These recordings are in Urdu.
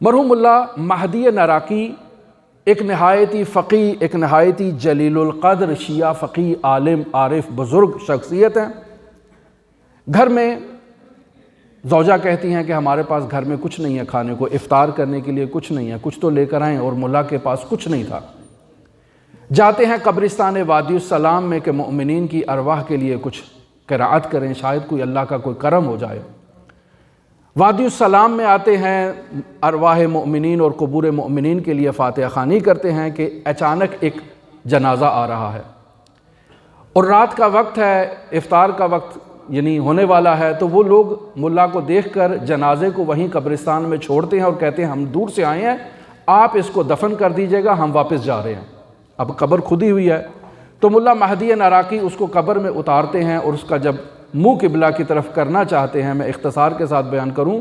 مرحوم ملا مہدی نراقی ایک نہایتی فقی، ایک نہایتی جلیل القدر شیعہ فقی، عالم، عارف، بزرگ شخصیت ہیں۔ گھر میں زوجہ کہتی ہیں کہ ہمارے پاس گھر میں کچھ نہیں ہے کھانے کو، افطار کرنے کے لیے کچھ نہیں ہے، کچھ تو لے کر آئیں، اور ملا کے پاس کچھ نہیں تھا۔ جاتے ہیں قبرستان وادی السلام میں کہ مؤمنین کی ارواح کے لیے کچھ قرأت کریں، شاید کوئی اللہ کا کوئی کرم ہو جائے۔ وادی السلام میں آتے ہیں، ارواح مؤمنین اور قبور مؤمنین کے لیے فاتحہ خوانی کرتے ہیں کہ اچانک ایک جنازہ آ رہا ہے، اور رات کا وقت ہے، افطار کا وقت یعنی ہونے والا ہے، تو وہ لوگ ملا کو دیکھ کر جنازے کو وہیں قبرستان میں چھوڑتے ہیں اور کہتے ہیں ہم دور سے آئے ہیں، آپ اس کو دفن کر دیجئے گا، ہم واپس جا رہے ہیں۔ اب قبر کھدی ہوئی ہے، تو ملا مہدی نراقی اس کو قبر میں اتارتے ہیں، اور اس کا جب منہ قبلہ کی طرف کرنا چاہتے ہیں، میں اختصار کے ساتھ بیان کروں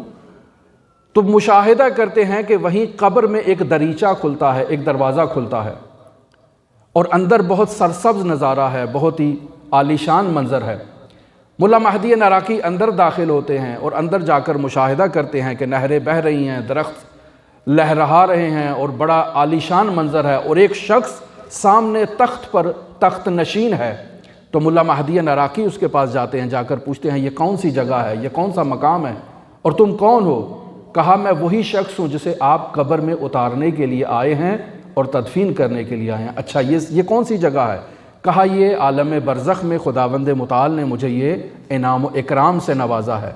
تو مشاہدہ کرتے ہیں کہ وہیں قبر میں ایک دریچہ کھلتا ہے، ایک دروازہ کھلتا ہے، اور اندر بہت سرسبز نظارہ ہے، بہت ہی عالیشان منظر ہے۔ ملا مہدی نراقی اندر داخل ہوتے ہیں اور اندر جا کر مشاہدہ کرتے ہیں کہ نہریں بہہ رہی ہیں، درخت لہرا رہے ہیں، اور بڑا عالیشان منظر ہے، اور ایک شخص سامنے تخت پر تخت نشین ہے۔ تو ملا مہدی نراقی اس کے پاس جاتے ہیں، جا کر پوچھتے ہیں یہ کون سی جگہ ہے، یہ کون سا مقام ہے، اور تم کون ہو؟ کہا میں وہی شخص ہوں جسے آپ قبر میں اتارنے کے لیے آئے ہیں اور تدفین کرنے کے لیے آئے ہیں۔ اچھا یہ کون سی جگہ ہے؟ کہا یہ عالم برزخ میں خداوند متعال نے مجھے یہ انعام و اکرام سے نوازا ہے۔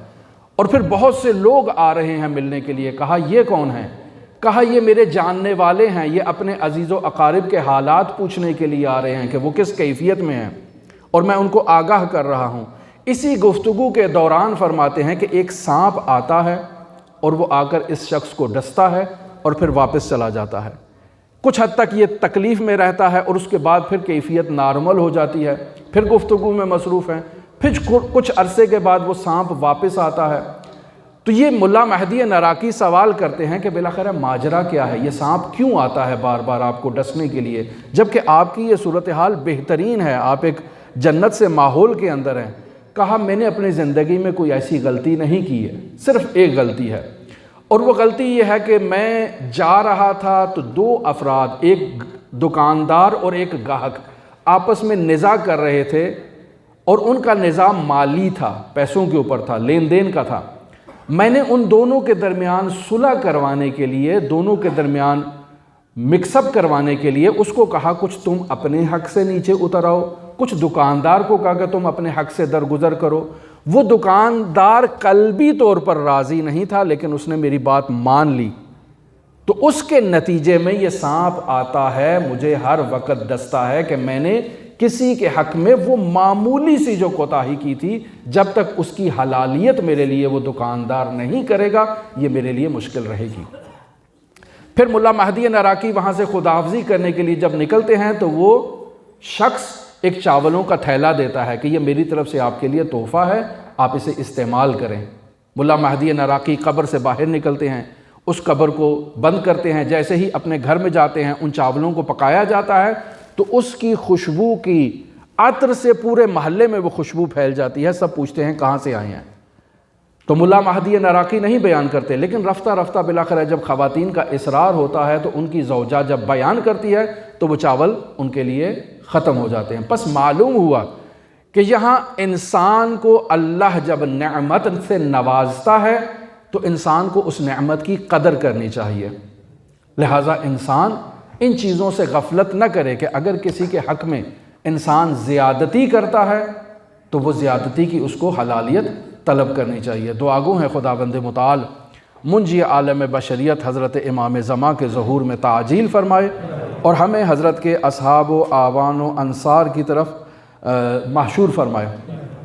اور پھر بہت سے لوگ آ رہے ہیں ملنے کے لیے۔ کہا یہ کون ہیں؟ کہا یہ میرے جاننے والے ہیں، یہ اپنے عزیز و اقارب کے حالات پوچھنے کے لیے آ رہے ہیں کہ وہ کس کیفیت میں ہیں، اور میں ان کو آگاہ کر رہا ہوں۔ اسی گفتگو کے دوران فرماتے ہیں کہ ایک سانپ آتا ہے اور وہ آ کر اس شخص کو ڈستا ہے اور پھر واپس چلا جاتا ہے۔ کچھ حد تک یہ تکلیف میں رہتا ہے، اور اس کے بعد پھر کیفیت نارمل ہو جاتی ہے، پھر گفتگو میں مصروف ہیں، پھر کچھ عرصے کے بعد وہ سانپ واپس آتا ہے۔ تو یہ ملا مہدی نراقی سوال کرتے ہیں کہ بالآخر ماجرا کیا ہے، یہ سانپ کیوں آتا ہے بار بار آپ کو ڈسنے کے لیے، جبکہ آپ کی یہ صورتحال بہترین ہے، آپ ایک جنت سے ماحول کے اندر ہیں۔ کہا میں نے اپنی زندگی میں کوئی ایسی غلطی نہیں کی ہے، صرف ایک غلطی ہے، اور وہ غلطی یہ ہے کہ میں جا رہا تھا تو دو افراد، ایک دکاندار اور ایک گاہک، آپس میں نزاع کر رہے تھے، اور ان کا نزاع مالی تھا، پیسوں کے اوپر تھا، لین دین کا تھا۔ میں نے ان دونوں کے درمیان صلح کروانے کے لیے، دونوں کے درمیان مکس اپ کروانے کے لیے اس کو کہا کچھ تم اپنے حق سے نیچے اتر آؤ، کچھ دکاندار کو کہا کہ تم اپنے حق سے درگزر کرو۔ وہ دکاندار قلبی طور پر راضی نہیں تھا، لیکن اس نے میری بات مان لی، تو اس کے نتیجے میں یہ سانپ آتا ہے، مجھے ہر وقت ڈستا ہے کہ میں نے کسی کے حق میں وہ معمولی سی جو کوتاہی کی تھی، جب تک اس کی حلالیت میرے لیے وہ دکاندار نہیں کرے گا، یہ میرے لیے مشکل رہے گی۔ پھر ملا مہدی نراقی وہاں سے خداحافظی کرنے کے لیے جب نکلتے ہیں تو وہ شخص ایک چاولوں کا تھیلا دیتا ہے کہ یہ میری طرف سے آپ کے لیے تحفہ ہے، آپ اسے استعمال کریں۔ ملا مہدی نراقی قبر سے باہر نکلتے ہیں، اس قبر کو بند کرتے ہیں، جیسے ہی اپنے گھر میں جاتے ہیں ان چاولوں کو پکایا جاتا ہے تو اس کی خوشبو کی عطر سے پورے محلے میں وہ خوشبو پھیل جاتی ہے، سب پوچھتے ہیں کہاں سے آئے ہیں۔ تو ملا مہدی نراقی نہیں بیان کرتے، لیکن رفتہ رفتہ بالآخر جب خواتین کا اصرار ہوتا ہے تو ان کی زوجہ جب بیان کرتی ہے تو وہ چاول ان کے لیے ختم ہو جاتے ہیں۔ پس معلوم ہوا کہ یہاں انسان کو اللہ جب نعمت سے نوازتا ہے تو انسان کو اس نعمت کی قدر کرنی چاہیے، لہٰذا انسان ان چیزوں سے غفلت نہ کرے کہ اگر کسی کے حق میں انسان زیادتی کرتا ہے تو وہ زیادتی کی اس کو حلالیت طلب کرنی چاہیے۔ دعا گو ہیں خداوند متعال منجی عالم بشریت حضرت امام زمان کے ظہور میں تعجیل فرمائے، اور ہمیں حضرت کے اصحاب و آوان و انصار کی طرف محشور فرمائے۔